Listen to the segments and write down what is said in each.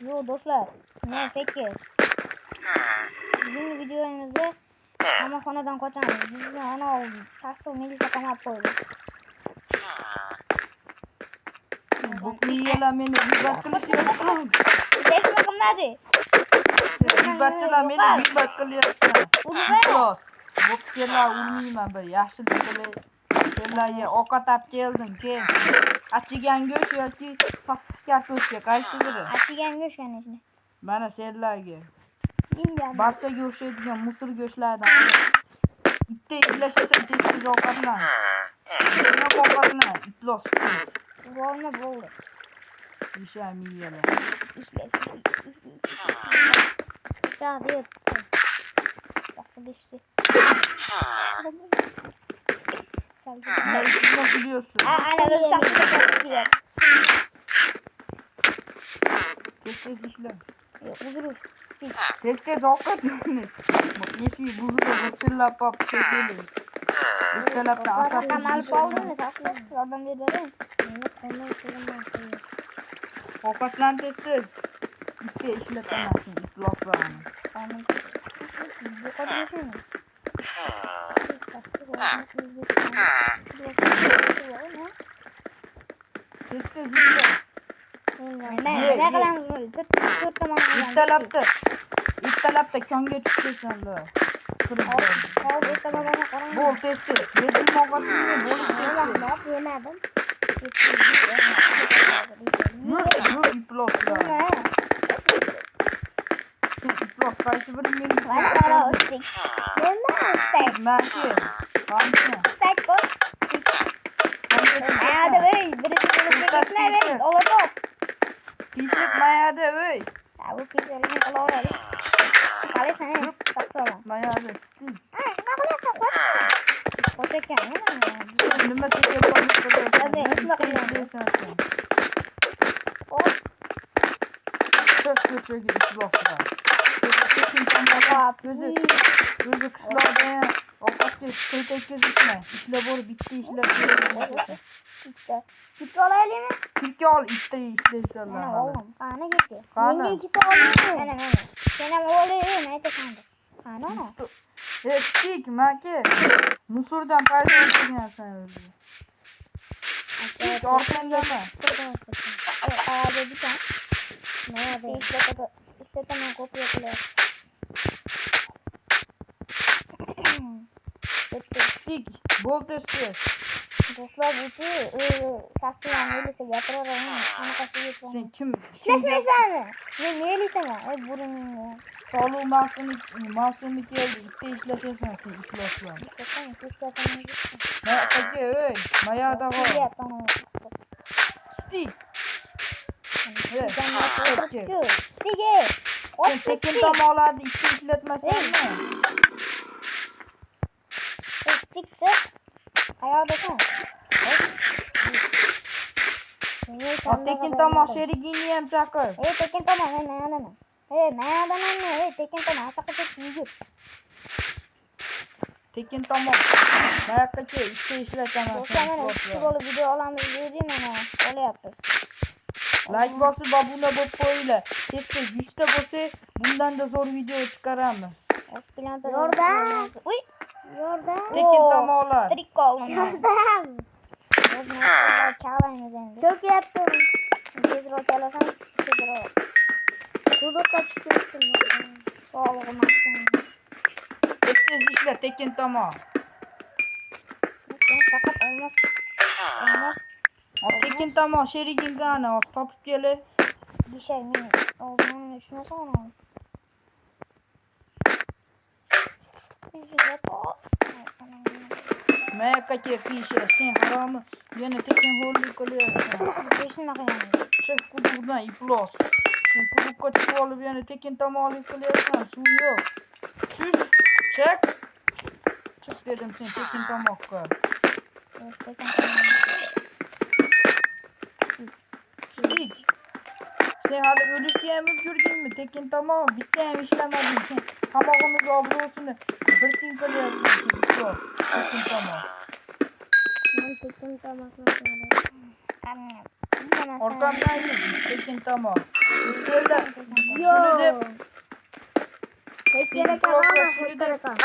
Yo dostlar, ne fikir? Bizim videomuzda qamoqxonadan qochamiz. Bizni ana sassiq militsiya qamab qo'ydi. Bu yiyeler beni ribat kılıyorsun. Resmi qilmadi. Ribatçılar beni ribat kılıyorsun. Urma. Bu senlar urmayman bir yaxshi deb senlarga ovqat olib keldim ke. Achigan go'sht yoki sassiq kartoshka qaysi biri? Achigan go'sht yana shuni. Mana senlarga. Bilmadim. Barsaga o'xshaydigan musur go'shtlardan. Bitta izlashasang tez ovqatlan. Nima ovqatlan? Iflos. Bo'lma bo'ldi. Isham yiyelar. Çağırıyor. Nasıl düştü? Ne iflos biliyorsun? Ana ben saksı diyor. Tez işle. Uzurur. Tez ovqat yeymiz. Yeşil buzlu çillab pop şekilli. İttalabdan asab Kamal oldun mu saksı? Oradan bir verin. Ovqatlan tez. Bitta ishlatamazsin ifloslarni. Tamam. Bu kadar şey mi? Tez işle. Ne qilamiz buni? To'rt tomondan. İttalabda konga tushsan lo. Hozir ertaga qarang. Bol tez. Yedim ovqatni bo'lib Yemedim. Bu ifloslar. Sen iflos qaysi biri meni? Mana ustik. Maki. Qancha? Ustak koy. Hadi bey, birini verin. Ola top. Pishlik mayada o'y. Ya bu pizzalarni qilaveradi. Qale sana tasavvur. Mayada. Nima qilyapsan? Qo'takan. Nima telefonni qilyapsan? Hadi, nima qilyapsan? Çok ko'chaga ifloslar. Tekin tomon ko'zi qishloqda ovqatga pul tekkizishma. Ishlab bo'lib bitta ishlab Gitti olaylikmi? Tilka ol itta ishlaysanlar. Mana oğlum, qani gitti. Qani? Menga gitti olaylik. Mana. Sen ham olaylik, aytasan. Qani ona? Tik maki. Musurdan paydo qilgansan o'zi. Tik orqangdami? Hadi bir tane. Nerede? İşleteme kopya kılıyor. Tik bol testi. Dostlar bu saksıyan öyleyse yatırır onu. Ana kaçı geçiyor. Sen kim? İşleşmeysen mi? Ne öyleyse mi? Burunun. Soluğu masumluk geldi. Bitta işleşesen sen ifloslar. Bakın hiç yapamayız. Ha peki öy. Mayada var. Ne yapalım? Tik. Evet. Dige. Sen tekin tomoqlarni ikki ishlatmasanmi? Stikçi. Ayağdasan. Tekin tomoq sherigingni ham chaqir. Tekin tomoq men mayadaman. Mayadaman. Tekin tomoq asaqqa yugur. Tekin tomoq. Qayoqqa ikki ishlataman. O'sha shu bo'lib video olamiz dedik mana. Olyapmiz. Like bosib obuna bo'lib qo'yinglar. Tezda 100 ta bo'lsa, bundan da zo'r video chiqaramiz. Yordam. Uy. Yordam. Tekin tomoqlar. Trik qoldim. Yordam. O'zini chaqiramiz endi. Cho'kyaptim. Tezroq kelasan, tezroq. Hududga chiqdim. Sog'lig'im yaxshi. Tez ishla tekin tomoq. Faqat olmaz. Tekin tomoq sherigingni ana topib keli. Dishay men oldimni shunaqasi ona. Mayakka pisha. Sen haromi yana tekin ho'llik qilyapsan. Hech nima qilmayman. Chiq quduqdan iflos. Sen quduqqa chiqib olib yana tekin tomoqlik qilyapsan. Suv yo'q. Chiq. Chiq dedim sen tekin tomoqqa. Tik. Sen hali o'lishga ham ulgurdingmi? Tekin tomoq bitta ham ishlamading. Sen tomog'imiz obro'sini bir tin qilyapsan. Tekin tomoq. Men tekin tomoqni Orqamdan yur. Tekin tamom. Senlar Yo. shuni deb Tek kerak Shuni emas, deb- kerak emas.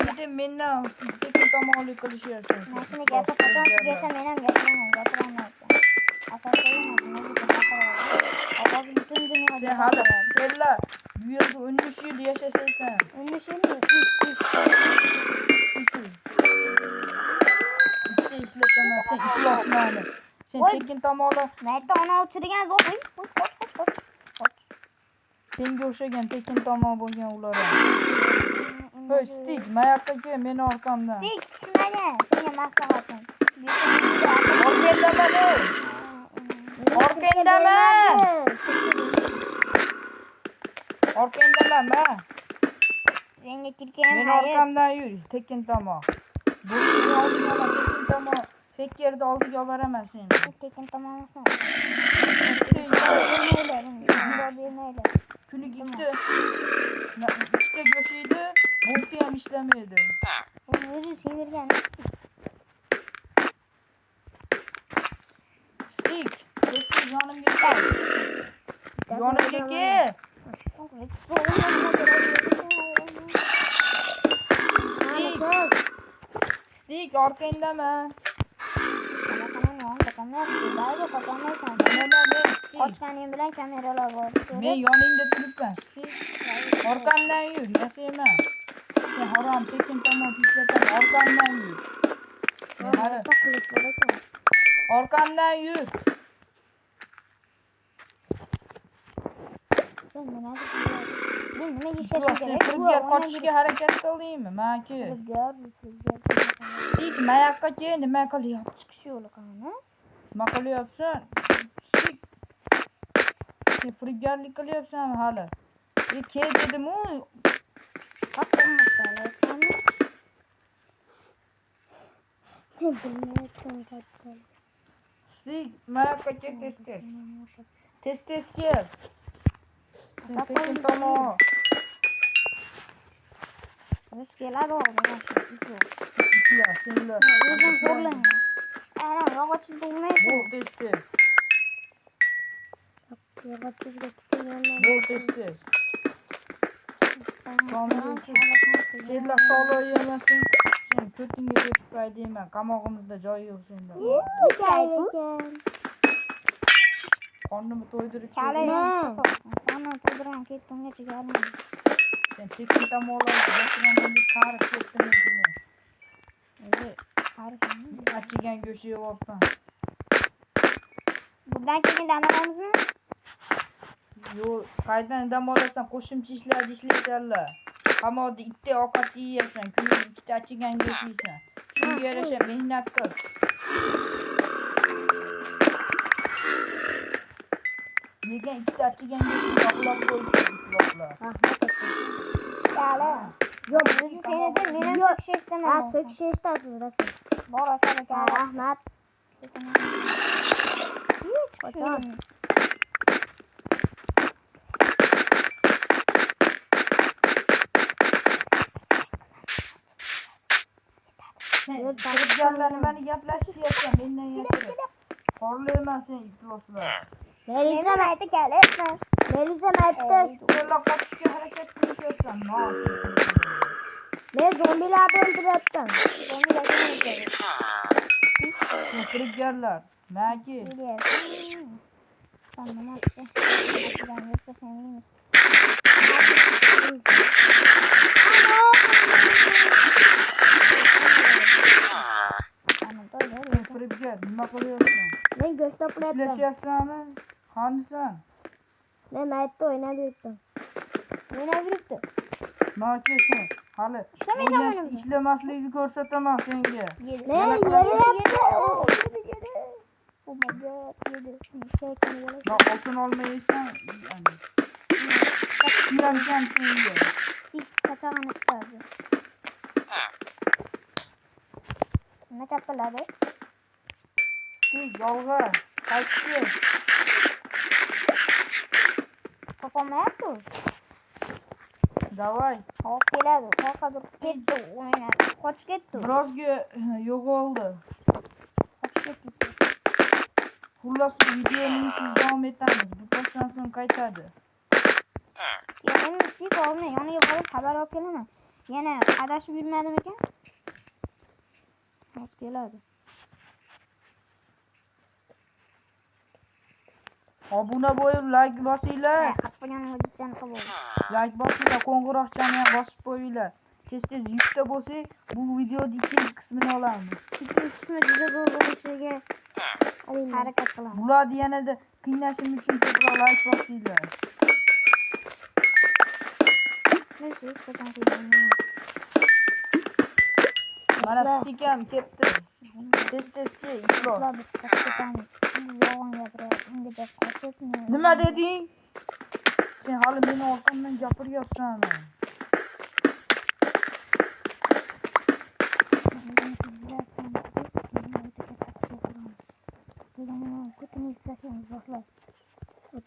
Endi mendan tekin tomonlik qilishyapsan. Mashina gapirib qachon kelsa men ham gapiraman. Asosiy emas, muzika baqiradi. Ovoz butun dunyoga Sen hali baqiradi. senlar bu yerda 13 yil yashasaysan. 13 yilmi? Bitta ishlataman sen iflosmani. Sen Voy. tekin tomonlar Mayda ona uchirgan zo'q. Qoch. senga o'xshagan tekin tomon bo'lgan ular. Hoy, Stik, mayoqqa kel meni orqamdan. Stik tushmagan. Senga maslahatim. Orqangdaman. Orqangdaman. Orqangdaman, ma. Senga kirgan Meni orqamdan yur, tekin tomon. Bo'sini oldiga olaman, tekin tomon. Fekkerni oldiga olib boraman seni. Tekin tomonmi? Kuni gitti. Ikkita go'shiydi, bolti ham ishlamaydi. O'zi sevirgan. Stik, tez yonimga kel. Yonimga kel. Stik, orqangdaman. Qochganing bilan kameralar bor. Men yoningda turibman, Stik. Orqamdan yur, yasayman. Sen harom tekin tomon ishlataman, orqamdan yur. Sen hali orqamdan yur. Men nima ishlashim Sen kerak? firibgar qochishga harakat qildingmi? Maki. Stik, mayoqqa kel, nima qilyapsan? Chiqish yo'li qani? Nima qilyapsan? Stik. Sen firibgarlik qilyapsanmi hali? Kel dedim-u. Stik, mayoqqa kel tez. Tez kel. Sen tekin tomon. Biz keladi o'g'lim. Itlar, senlar. O'zim xo'rlayman. Ana, yog'ochsiz bo'lmaydi. Bo'l tez. Yog'ochsizga Bo'l tez. Senlar sog'liq yemasin. Sen ko'tingga ketib qo'ydingman. Qamog'imizda joyi yo'q senda. Qornimni to'ydirib Qani to'ydiram ketdimgacha keldim. sen tekin tomonlarga yashirandan qarib ketding o'zingni. O'zi qarishmi? Achigan go'sht yeyapman. Bundan keyin dam olamizmi? Yo'q, qaydan dam olasan? Qo'shimcha ishlarni ishlaysanlar. Qamoqda ikkita ovqat yeyapsan, kuniga ikkita achigan go'sht yeysan. Shunga yarasha mehnat qil. Lekin ikkita achigan go'shtni yoqlab qo'yishsin, itloqlar. Yo'q, o'zi seni deb men ham so'kish istamayman. So'kish istasiz, rasul. Bor aşağıda kal. Rahmat. Qachon? Firibgarlar nimani gaplashishyapsan mendan yashirib. Xorlayman sen ifloslar. Melisa aytdi kelibmi? Melisa aytdi. Senlar qochishga harakat qilishyapsan. Men zombilarni o'ldiryaptim. Zombilarni o'ldiryaptim. Sen firibgarlar. Maki. Sen nima qilsan? Achigan yo'qsa sen yeymiz. Firibgar, nima qilyapsan? Men go'sht toplayapman. Ishlashyapsanmi? Qanisan? Men maytda o'ynab yuribdim. O'ynab yuribdi. Maki sen hali ishlamaslikni ko'rsataman senga. Yedi. Oh my god, yedi. Oltin olmaysan. Ishlangan senga. Qachon chiqadi? Nima chaqiladi? Stik, yolg'a. Qaytdi. Topolmayapti. Davay. Hop keladi. Hozir ketdi o'ynab. Qochib ketdi. Birozga yo'qoldi. Qochib ketdi. Xullas videoni siz davom etamiz. Bu postdan so'ng qaytadi. Keyin Stik olma yoniga borib xabar olib kelaman. Yana adashib yurmadim ekan. Hop keladi. Obuna bo'lib like bosinglar. Qapqagan hujjatni qabul. Like bosinglar, qo'ng'iroqchani ham bosib qo'yinglar. Tez-tez 100 ta bo'lsa, bu videoni ikkinchi qismini olamiz. Ikkinchi qismi juda zo'r bo'lishiga harakat qilamiz. Bularni yanada qiynashim uchun ko'proq like bosinglar. Men hech qachon qilmayman. Mana Stik ham ketdi. Tez-tez ke, iflos. Biz qochib yolg'on gapiryapti. Unga deb qochib Nima deding? Sen hali meni orqamdan gapiryapsan.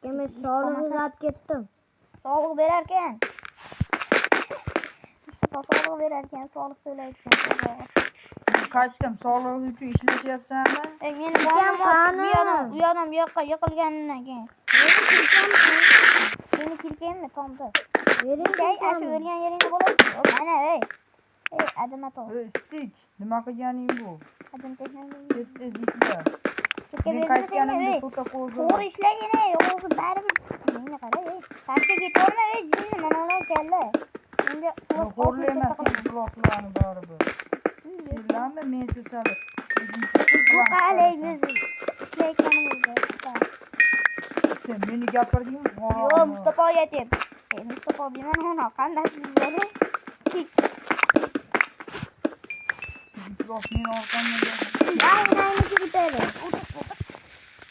Men sog'liq uzatib ketdim. Sog'liq berarkan. Sog'liq berarkan, sog'liq to'layotgan. Qaytdim, sog'lig'ing uchun ishlashyapsanmi? Meni bolam u yoqdan bu yoqqa yiqilganidan keyin. Meni kirganmi tomda? Bering, ashu o'lgan yeringda bo'ladi. Mana ey. Ey, adamato. Stik, nima qilganing bu? Adam texnologiya. Tez-tez ishla. Men Men qaytganimda foto qo'ydim. to'g'ri ishlagin ey, o'zi baribir. Menga qara ey. Pastga ketaverma ey, jinni mana ular kalla. Endi Xo'rlayman sen quloqlarni baribir. Senlarmi men sesali? Bu qalay o'zi ishlayotganimizda. Sen meni gapirdingmi? Yo, Mustafa aytyapti. Mustafa bilan ona qanday bo'ladi? Tik. Iflos meni orqamdan Ayni ketadi.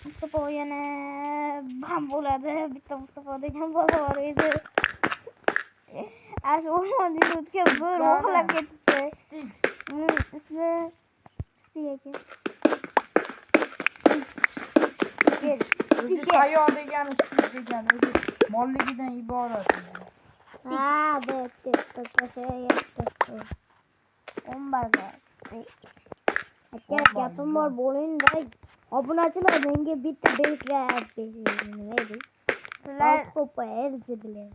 Mustafa yana bam bo'ladi. Bitta Mustafa degan bola bor edi. Ash o'rmonda o'tgan bir o'xlab ketibdi. Stik. Ismi Stik ekan. O'zi tayyor degani Stik degani o'zi molligidan iborat. Ha, debdi. To'plashyapti. Ombarga. Aka, gapim bor bo'ling-da. Obunachilar menga bitta belgilab bering. Sizlar ko'p erzidilar.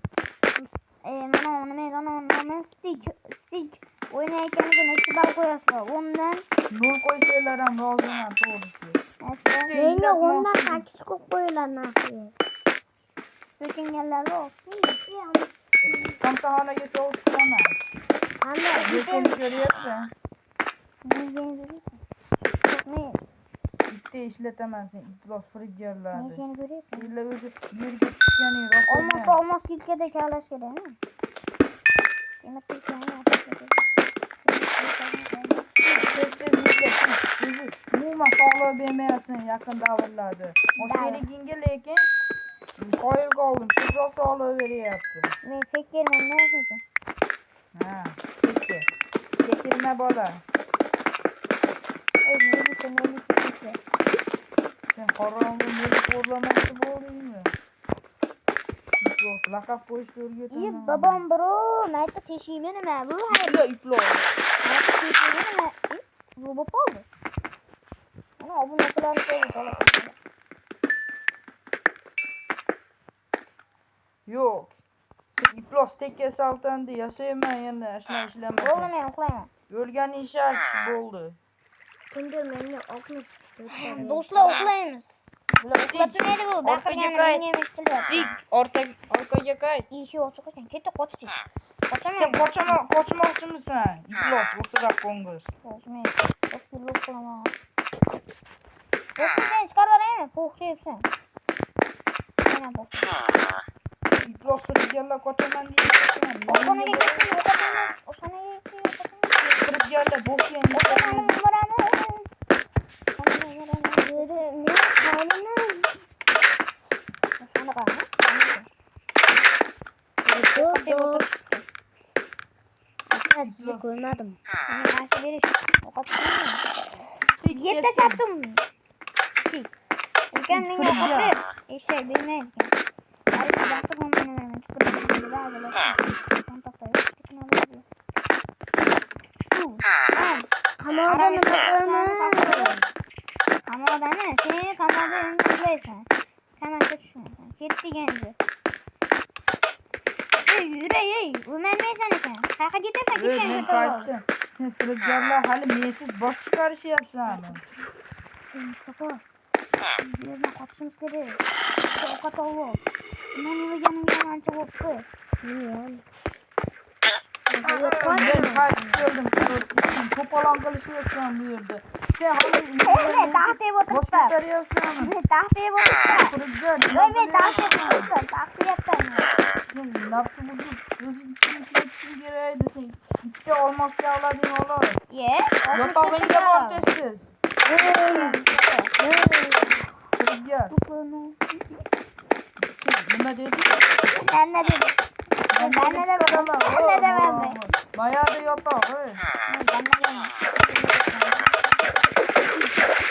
Mana nima Stik o'ynayotganiga nechta ball qo'yasizlar? 10 dan 0 qo'ysanglar ham roziman, to'g'risi. Menga 10 dan 8 qo'yib qo'yinglar narxi. So'kinganlar bor. Somsaxonaga sovus qilaman. Qanday? Seni ko'ryapsan. Men Bitta ishlataman sen iflos firibgarlarni. seni ko'ryapman. Senlar o'zi yerga tushganing rost. Olmos kitkada kalash kerakmi? Demak, O'zi umuman sog'liq bermayapsan yaqin davrlarda. Moshligingga lekin qoyil qoldim. Ko'proq sog'liq beryapti. men fekerman nima? Ha, tekirma bola. Ey, nima sen Sen qorong'i meni qo'rlamoqchi bo'ldingmi? Iflos, laqab qo'yishni o'rgataman. Ey, babam bro, mayta teshiymi nima bu? Juda iflos. Mayta teshiymi nima? Bu bo'ldi. Mana obunachilarni qo'yib Yo'q. Sen iflos tekka saltandi, yashayman endi, ashna ishlamayman. Bo'ldi, men uxlayman. O'lganing shart bo'ldi. Kimdir menga 60. Do'stlar uxlaymiz. Bular uxlatmaydi bu. Baqirgani menga eshitilyapti. Stik, orqaga qayt. Eshik ochiq ekan. Ketdi, qochdi. Sen qochmoqchimisan? Iflos, o'sirab qo'ng'iz. Qochmay. Qochib qilaman. Qochmaysan, chiqarib yuboraymi? Qo'rqyapsan. Mana bu. Iflos firibgarlar qochaman deyapsan. Oxonaga ketdim, oxonaga ketdim. Firibgarlar bo'xtayni Oxonaga boramiz. Sizni ko'rmadim. Yerda shatdim. Ukam menga ovqat ber. Eshak bermaydi ekan. Qamoqda nima qilaman? Qamoqdani sen qamoqda endi uxlaysan. Qamoqqa tushmaysan. Ketdik endi. Ey, o'lmaysan ekan. Qayerga ketasan? Men Ketgan qaytdim. Sen firibgarlar hali mensiz bosh chiqarishyapsanmi? Mustafa. Bu yerdan qochishimiz kerak. Ovqat olib. Nima yeganimga ancha bo'pti. Men qaytib keldim. To'polon qilishyapsan bu yerda. Sen hali Men taxt yeb bosh o'tiribman. ko'taryapsanmi? Men taxt yeb o'tiribman. Firibgar. Men taxt yeb o'tiribman. Taxt yeyapman. Sen nafsi buzib o'zing ishlatishing kerak edi. Sen ikkita olmos kavlading olib. Ye. Yotog'ingga bor tez-tez. Firibgar. Nima deding? Nima dedim? Mayada yotoq.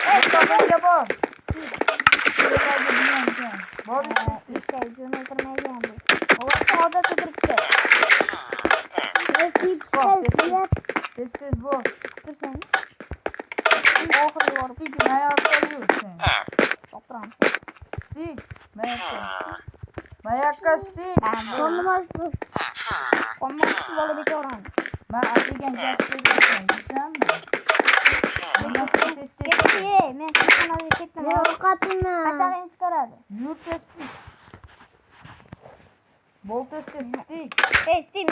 Yotog'ingga bor. Bor tez bor. Stik mayakda yur sen. Stik mayakda. Mayakka stik. Men atigan gazetdan yeysanmi? Yur tez. Bol tez stik.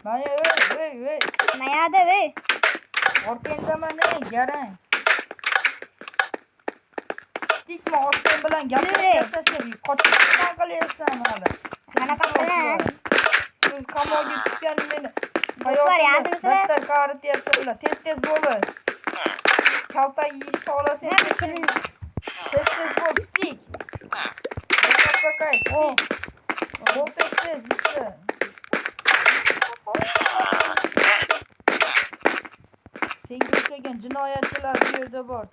Maya orqangdaman garang. Stikma orqang bilan gaplashsan sen qochishdan qilyapsan hali. Siz qamoqqa tushgan meni Do'stlar, yaxshimisiz? battar qarityapsan ular. Tez bo'l. Kalta yeyishni olasan. Tez bo'l stik. Bo'l tez işte. Senga o'xshagan jinoyatchilar bu yerda bor.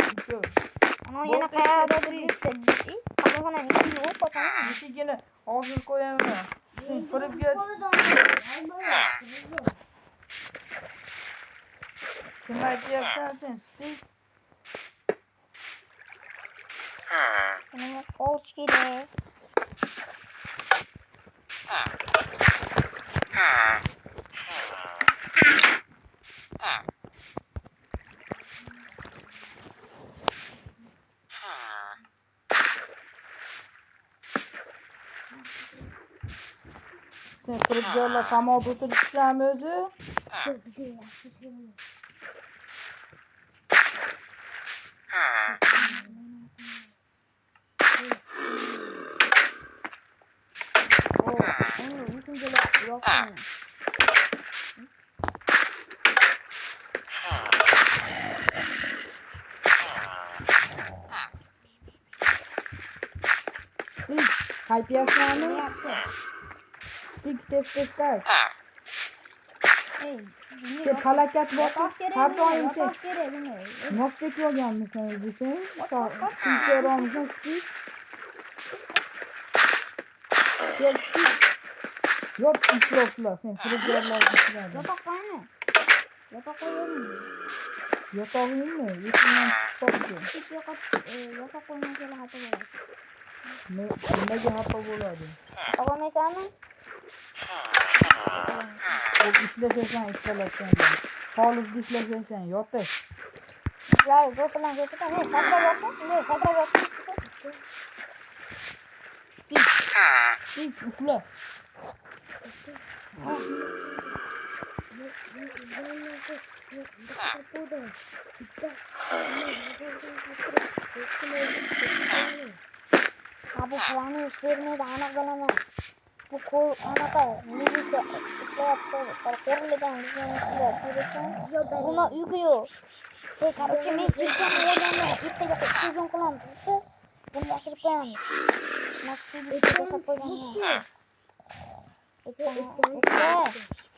Yana qayerdadir yuribdi. Qamoqxonaning ichida yo'q qo'ysan. Eshigini og'zini qo'yaman. Sen firibgar. Kim aytyapsan sen stik? Nima qo'sh kerak? Sen firibgarlar qamoqda o'tiribsanmi o'zi? Qaytyapsanmi? Stik tez qayt. Sen halokat bosib, har doim sen nos chekib olganmisan o'zi sen? Ko'ramisan stik. Yo'q, ifloslar, sen firibgarlarga ishlading. Yotog'ingmi? Yetimdan topdi. Nimaga xafa bo'ladi? Olmaysanmi? Ishlashasan, ishlashasan. Xolisda ishlashasan, yotish. Stik, uxla. Bu kulağını iş vermeydi, anak bilemem. Bu kol anaka neyse işleyaptı. Koruladan bizden işleyaptı. Buna uyguyor. Короче, men kirken o'rganda ertaga suzun qilamiz. Buni yashirib qo'yamiz. Masjidga yashab qo'yganman.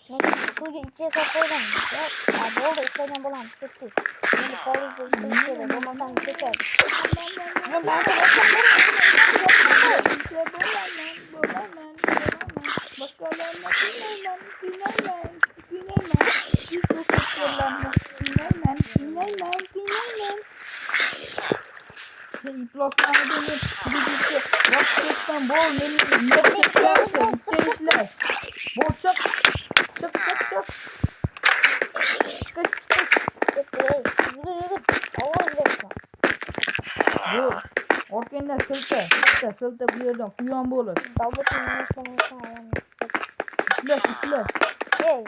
Men suvga ichiga solib qo'ydim. Bo'ldi, ishlagan bo'lamiz. Ketdik. Endi polizda ishlash kerak. Bo'lmasam ketadi. Men boshqalarni Qiynayman. Sen ifloslarni beni birlikte Rosketdan bol meni ishlash. Bol çık. Çıkış. Yürü. Ovoz bersin. Bu orkanda silta bu yerdan quyon bo'lur. Davlatning nima ishlamayotgan Ishlash. Ey.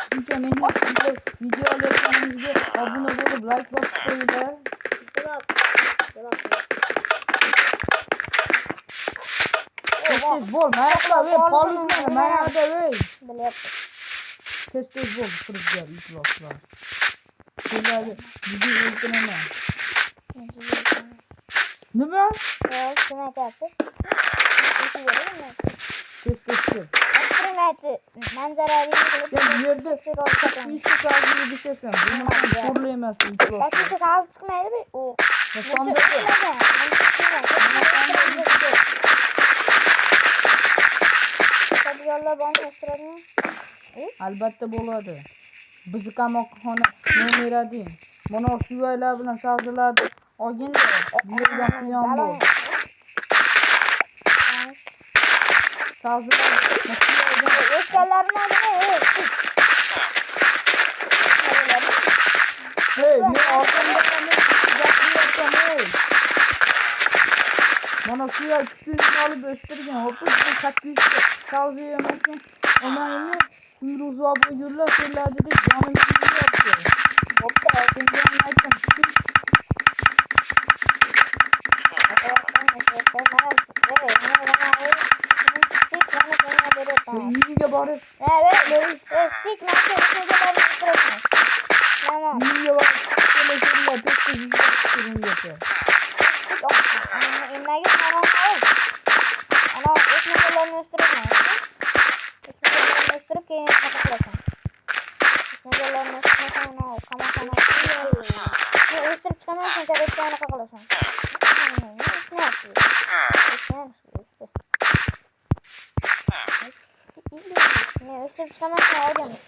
Shuncha mehnat qilib video olayotganimizga obuna bo'lib, like bosib qo'yinglar. Tez bo'l, mayaqla ve polizlar, mayaqda ve. Bilyapti. Tez bo'l, firibgar ifloslar. Sizlarga video yoltinaman. Nima? Yo'q, kim aytyapti? Tez bo'l. Aytdi, manzarali qilib. Sen bu yerda ishni sozini bishasan. Bundan to'g'ri emas ifloslar. Sakkiz soz chiqmaydi bu. Sonda yo'llab olmasdilarmi? albatta bo'ladi. Bizni qamoqxona nomeradi. Mana suvaylar bilan savzilarni olginlar. Bu yerdan quyon bo'l. Savzilar o'sganlarni oldimi? Hey, men orqamda gapiryapman. Mana suyay kukunini olib o'stirgan. Hoppa 800 ta savzi yemasang, onayni Miruzobga yo'llab keladi deb jonimni yeyapti. Hoppa, senga aytdim, uyiga borib, stik maktabini qilamiz. uyiga borib, kelishinglar, tez yuzlashtiringlar. Nimaga ana o'smalarni o'stiraman. O'smalarni o'stirib keyin nima qilasan? O'smalarni o'stirmasang, qamoqxona o'stirib chiqaman, sen tabiatga anaqa qilasan. Ne o'stirib chiqaman, sen olganmiz.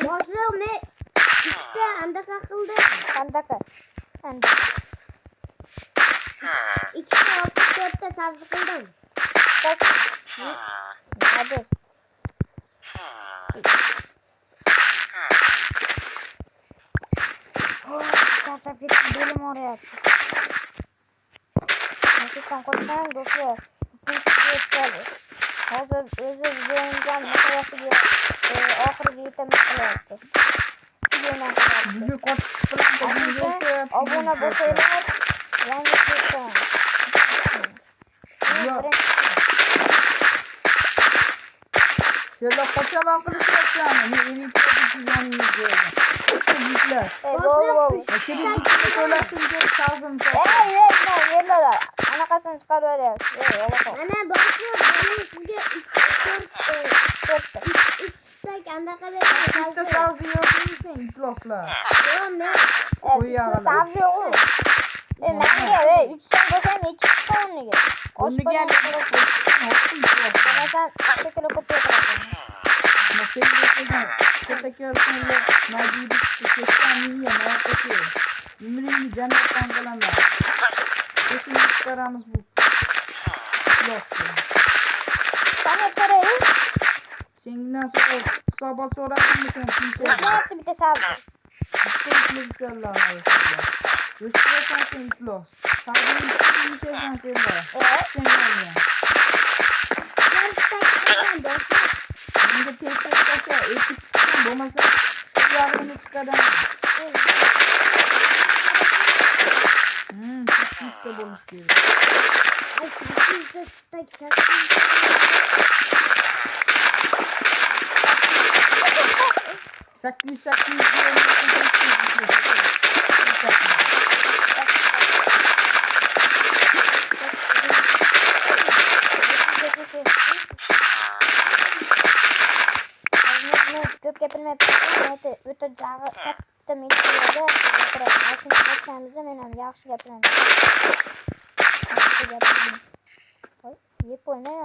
Boshliq men ikkita andaqa qildim. Qandaqa? Ikkita 64 ta sabzi qildim. Hadi. Charchab ketdim, belim og'riyapti. Nasibdan qolsam, do'stlar, ikkinchi video chiqadi. Hozir o'zi videomizdan nihoyasiga oxiriga yetaman qilyapti. Bugun qo'shib bilan obuna bo'lsanglar, yangi ketdim. Sizlar qo'chaman qilishyapsan. Men elektrikni yoningizga qo'ydim. Isitishlar. Bo'ldi. Kreditni to'lashim deb savzini Yerlar anaqasini chiqarib beryapsiz. Mana boshliq men sizga 3 stak andaqa Sizda berdim. savzi yo'qmisiz, ifloslar? Yo'q, men Savzi yo'q. Menga 3 so'm bo'lsam 2 so'mniga. O'rniga Sen shekilli ko'p yo'qasan. Umringni jannatdan qilaman. Esingni chiqaramiz bu iflosni. Qani ko'ray? Sendan hisobot so'radimmi sen? Nima bitta savzi? O'stirasan sen iflos. Savzini yeysan senlar. Senlarga. Menga tezda chiqasa, ekib chiqqan bo'lmasa, yog'ini chiqadan. 800 ta bo'lish kerak. 800 ko'p gapirmayapti. O'ta jag'i katta metrlarda o'tiradi. Mashina qo'shganimizda men ham yaxshi gapiraman. Yeb qo'ymay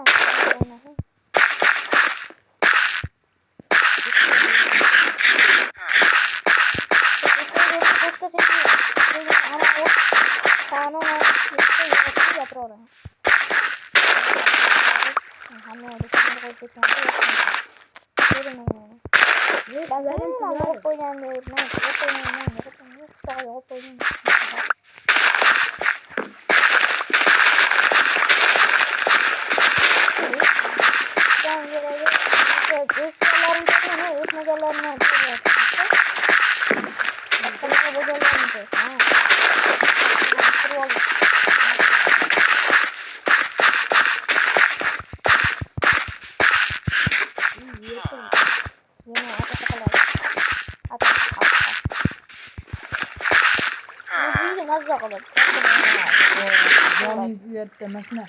Ben yok koyacağım diyorum. Ben yok koyacağım. Ben yok koyacağım. Ben görevi eskilerin dediğini esmegelerine yapıyorum. Bakalım bu gelelim. Yine at. Müziği nasıl yapalım? Johnny üyette mesela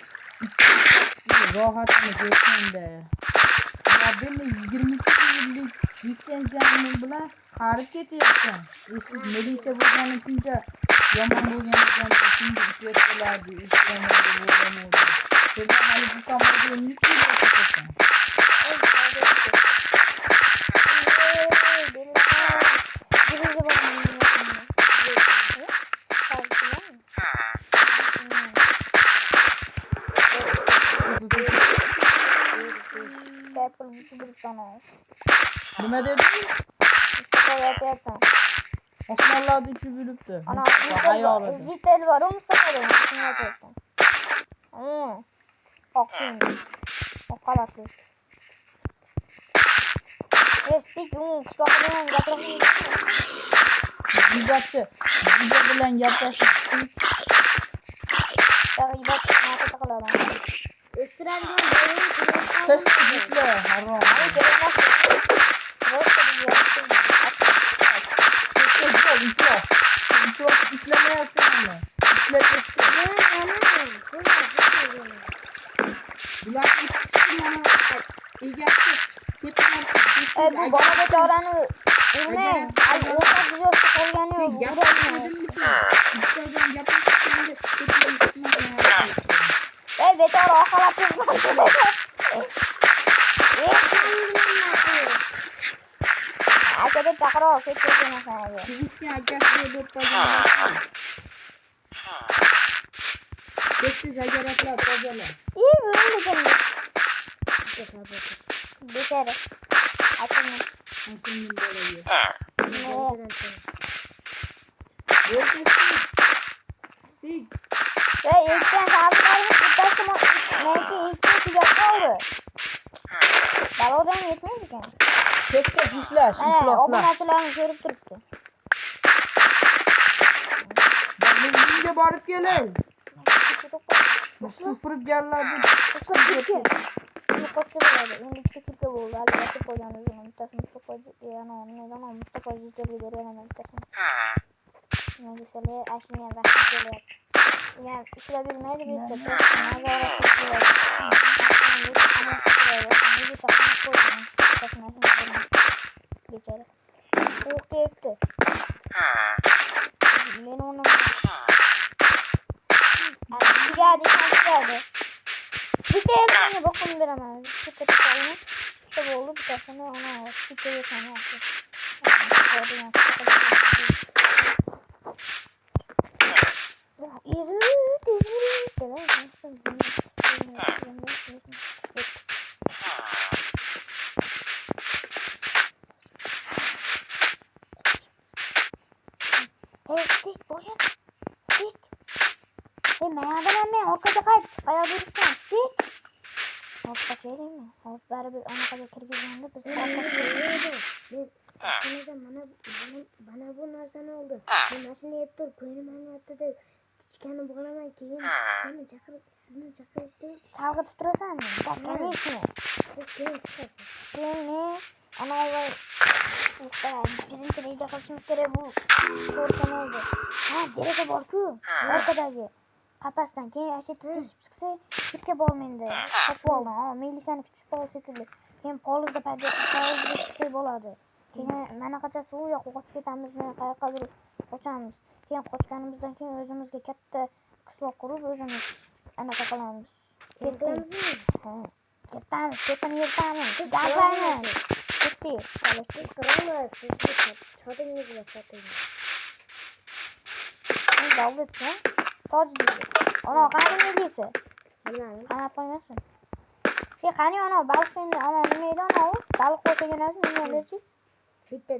rahatını geçsen de. Ya benim 22 yıllık lisansiyamın bilan hareket etdim. Siz Melisa bo'lgani shuncha yomon bo'lganidan shunga ikkilardi, ishlamadi bo'lganadi. Sen hali bu kamarga necha yil o'qiysan? Nima deding? Osmonlarda uchib yuribdi. Ana hayolida. zitel var o Mustafa'da. Oqing. Oqalatli. Estik bu qisqadan gapiramiz. Gigatchi. Giga bilan gaplashdik. Ibat nima taqiladi. Östüren diyorum. Test edildi. Harom. Çok işlemeyesin mi? İşletmişti. Bular Bu bana da çağıranı bilmem. Ay orta düzöstü koyganı. Beçara akalat yapmaz. Akede çakra kettirgen sana. Sizin akasıya boppagan. Kesiz agaratlar tozala. İyi böyle geldi. Beçara. Açın. Açın böyle. Ne? Stik. Ve ilkten sağlıklarımız tutasım belki ilkten sıcak oldu. Balodan yetmedi ki. Keske dişler, O implaslar. açılarını görüp duruptu. Ben de barıp geleyim. Sıfır yerlerden. Mustafa böyle. Şimdi işte kimse buldu. Ali yapıp koyacağını üzerine. Mustafa yani onu neden o Mustafa Ziteli veriyor hemen Mustafa. Mecliseli aşın yerden geliyor. Yani işle bilmeyi de bir de. Nerede öğretmek bile. Geçer. Soğuk deyipti. Ben onu... Bir geldi. Bir de bakın veremez. Bir de tutalım. İşte bu oldu bir tane ona bir de yeterli yaptı. İzmir. Stick boyun. Stick. Ben orkada kaya durursan stick. Havuz kaçayım mı? Havuz bari bir ana kadar kirgizlendi. Biz Bana bu narsa ne oldu? Ben aşını hep dur. Koyunu bana yaptı da. Çıkanı buğulamayın ki. Sizinle çakırıp değil. çalgı tutturasan mı? Bak ne işine? Siz köyün çıkarsın. Ne? Ana olay. Birinci iyice kaçmış kere bu soru ne oldu? Ha derece borku. Orkadaki. Kapasdan keyin aşağı tutuşup çıksa kitke bolmaydı. Kapı oldu ama milisani küçük bol şekilli. Keyin polizda polizda tutsa bo'ladi. Keyin mana qacha suv yo'q, qochib ketamiz, men qayoqqadir qochamiz. Keyin qochganimizdan keyin o'zimizga katta qishloq qurib o'zimiz anaqa qilamiz. Ketdingizmi? Ha. Ketamiz, ketani yurtamiz. Gaplaymiz. Ketdik. Siz kıramaz. Siz çadınızla satayım. Ne davlet ya? Toj dedi. Ona qani neydi? Bilmem. Qanap qo'ymasin. Qani ana baliq endi ana nima edi ana u? Baliq qo'ygan emas, nima edi? Bitti.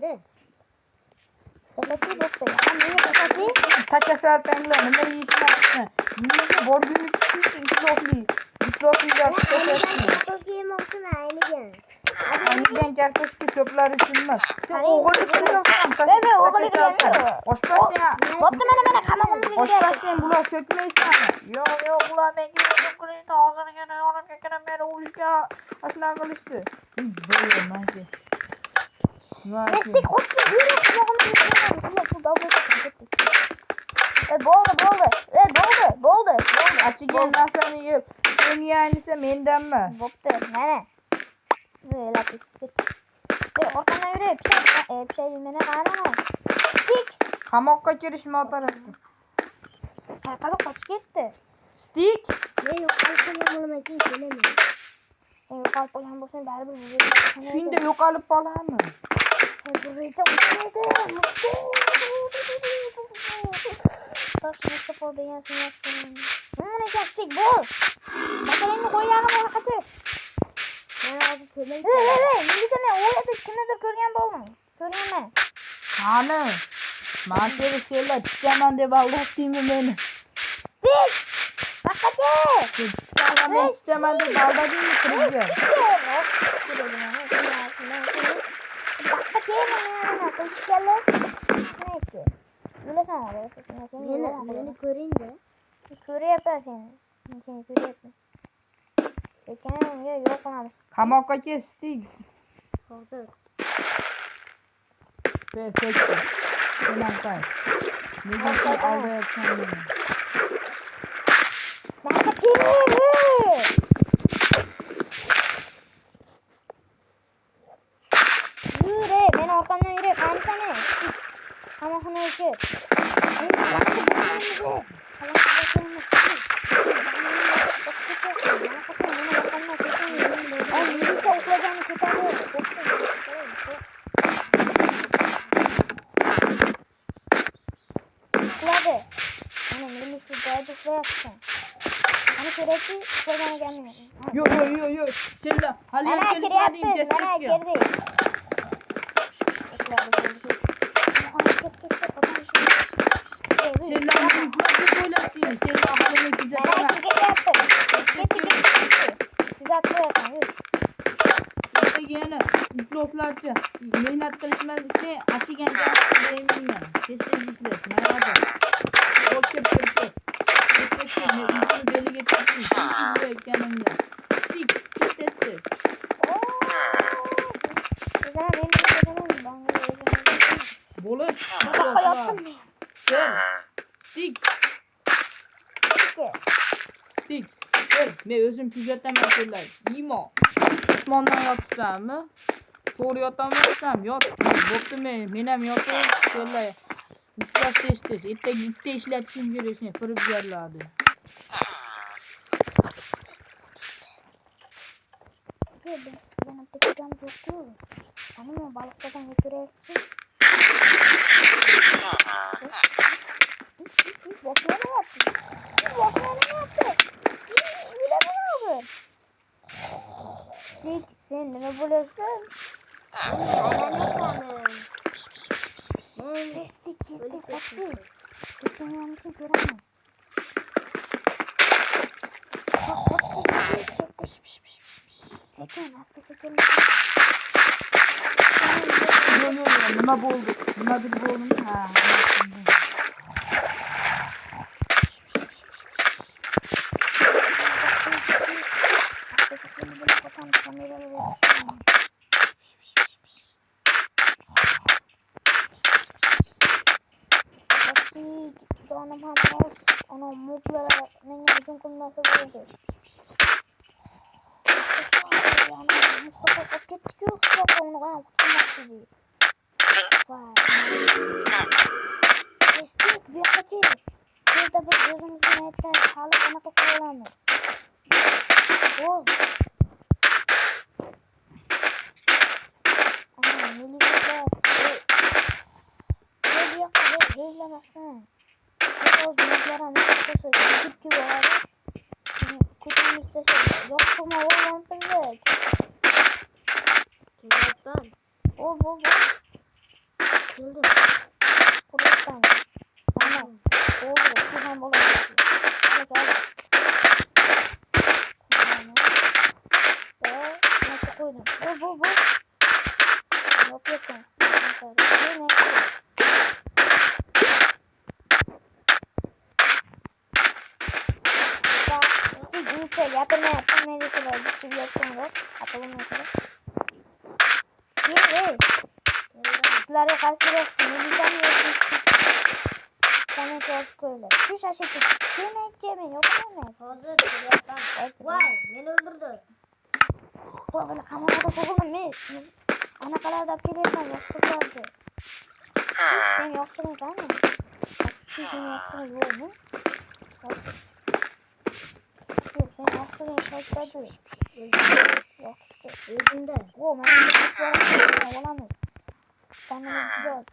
Tasachi bo'pti. Nega tasachi? Takasaltanglar, nima yeyishmoqchi? Menga borgunni tushunchi iflosli. Iflosli gap tasachi. Kartoshka yemoqchiman aynigan. Aynigan kartoshka ko'plar uchun emas. Sen Qani, o'g'illik qilyapsan. Men o'g'illik qilmayman. Oshpazsan. Bo'pti, mana qamoqimga Oshpazsan, bular so'kmaysan. Yo'q, bular menga hujum qilishdi. Hozirgina yonimga kirib meni urishga ashula qilishdi. Bo'lmaydi. Nestik qo'shdi. Yuri qamoqimga bo'ldi. Achigan narsani yeb, sen yanisa mendanmi? Bo'pti, mana. Zo'ylab ketdi. Orqamdan yuri, pishay meni qarama. Stik. Qamoqqa kirish notarafda. Qayoqqa qochib ketdi? Stik. Men yo'qolib qolgan keyin kelaman. Sen yo'qolib qolgan bo'lsang, baribir Shunda yo'qolib qolarmi? bu reja o'tmaydi. Toshkentda degan sen mana Stik bo'l. Masalangni qo'yganim haqida. Men hozir ko'mildim. Nega men o'ylab kimnidir ko'rgan bo'ldim. Ko'rganman. Qani? Men seni senlar tikaman deb aldatdingmi meni? Stik! Haqiqatga! Men tikaman deb aldadingmi firibgar? Meni ko'ring-da. Ko'ryapman seni. Men seni ko'ryapman. Lekin yo'q qilamiz. Qamoqqa ket, Stik. Hozir. Perfekt. Qanaqa? Nega sen aldayapsan meni? Yürü, ben ortamdan yürü, kansana. Qamoqxonaga kir. Uxladi. Mana meni shu joyda uxlayapsan. Mana kerakki, uxlagan ekanman. Yo'q. Senlar hali Mana kelishmading kiryapsiz, mana tez-tezga. kirdik. Senlar uxlab deb o'ylashding. Senlar aholini kuzataman. Mana kiryapti. Kuzatmayapman, yur. Yana ifloslarcha mehnat qilishmas sen achigan gapni deyman. Tez-tez ishlat. Mana o'tkir. Tez-tez men uyquni beliga tushdim. Ekanimda. Stik, tez-tez. Bo'lish. Stik. Men o'zim kuzataman senlar. Imo. Osmondan yotibsanmi? To'g'ri yotamoqsam, yot. Bo'pti men ham yotib, senlar iflos tez. Ertaga ishlatishim kerak sen firibgarlarni. Yanımda kocamız yoktu. Hanım o balıklardan götürüyorsun. Boşuna ne yaptın? Bile mi oldu? Stik, sen ne buluyorsun? Stik, kaçtı. Geçmeyen için göremez. Sekin, hasta sekin. Yo'q, nima bo'ldi? Nimadir bo'ldimi? Ha. Hasta sekin bile koçan kameraları düşüyor. Canım hamaz, ana mutlara nenge hücum kılması oldu. Mustafa pakettik yok, Mustafa onu koyan kurtulmak dedi. Vay. Kestik, bir yakaki. Burada bir gözümüzün etler, halı ona kokulanır. Ol. Ana, milikler. Bir yakaki, gözlemezsen. O miliklerin mutlaka gidip gibi var. Kutunun üstesi yokturma oğlan pırlık. Kıyafetler. Bol. Keldim. Burasdan. Ana. Oldu. Şu ham bo'ladi. Hadi hadi. Nasıl koydum? Bu. Yok yakın. Ne? Gittik yapma neyse var. Gittik yapacağım yok. Atalım mesela. Hey. Sizlerle karşılaştım. Ne güzel yapıyorsun. Sana çok öyle. Şu şaşırtık. Yemek yok yemek. Hazır. Vay beni öldürdü. Bu böyle kamerada kovuldum mu? Ana kadar da pil etmez. Yoksulluk vardı. Sen yoksulluk var mı? Sen yoksulluk yok mu? Yok sen yoksulluk şaşırdı. Yok. Özünde. O benim bir var. Olamaz. Bana bir göz.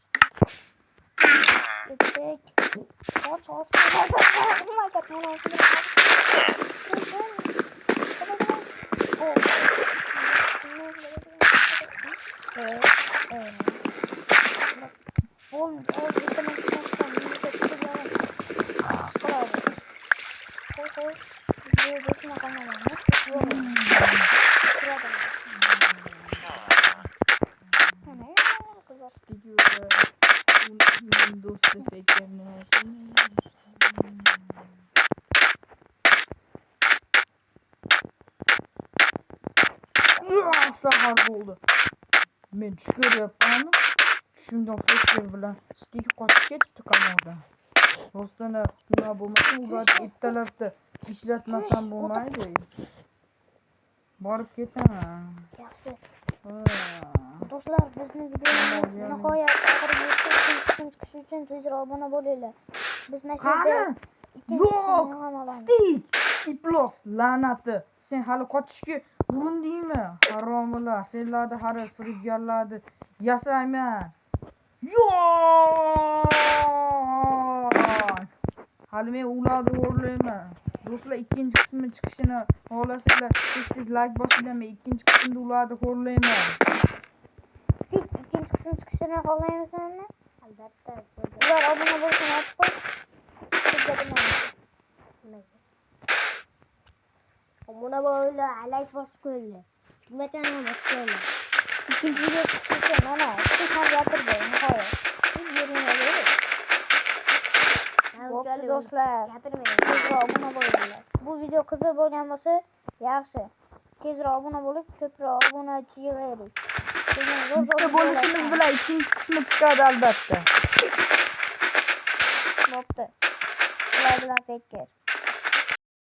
Gittik. Kaç olsun. Oh my god. Ne olsun. Sen. Oh. Oğlum, o yıkamak istiyorsan yine çıkacağım. Bravo. Koy. Böyle makarna var. Şurada. Hemen kızar. Sticker Windows efektlerini sahar bo'ldi. Men tush ko'ryapmanmi? Shundan fikr bilan sticker qochib ketibdi qamoqdan. Rostdan nima bo'lmasa ularni ertalabda ishlatmasam bo'lmaydi. Borib ketaman. Yaxshi. Ha. Do'stlar, bizning videomiz nihoyat oxiriga yetdi. Ikkinchi chiqishi uchun tezroq obuna bo'linglar. Biz mana shu yerda Qani? Yo'q. Stik. Iplos la'nati. Sen hali qochishga urindingmi? Haromilar. Senlarni hali firibgarlarni yasayman. Yo'q. Hali men ularni o'rlayman. Do'stlar, ikkinchi qismi chiqishini xohlasanglar, tez like bosinglar. Men ikkinchi qismda ularni xohlayman. Stik ikkinchi qism chiqishini xohlaymisanmi? Albatta. Ular obuna bo'lsin, aytib qo'y. Buna böyle like bosib qo'yinglar. Tugmachani bosib qo'yinglar. İkinci video çıkışı için ana. Stik ham gapirdi nihoyat. Bo'pti do'stlar. Gapirmang. Tezroq obuna bo'linglar. Bu video qiziq bo'lgan bo'lsa, yaxshi. Tezroq obuna bo'lib, ko'proq obunachi yig'aylik. Bizda bo'lishimiz bilan ikkinchi qismi chiqadi albatta. Bo'pti. Ular bilan fikr.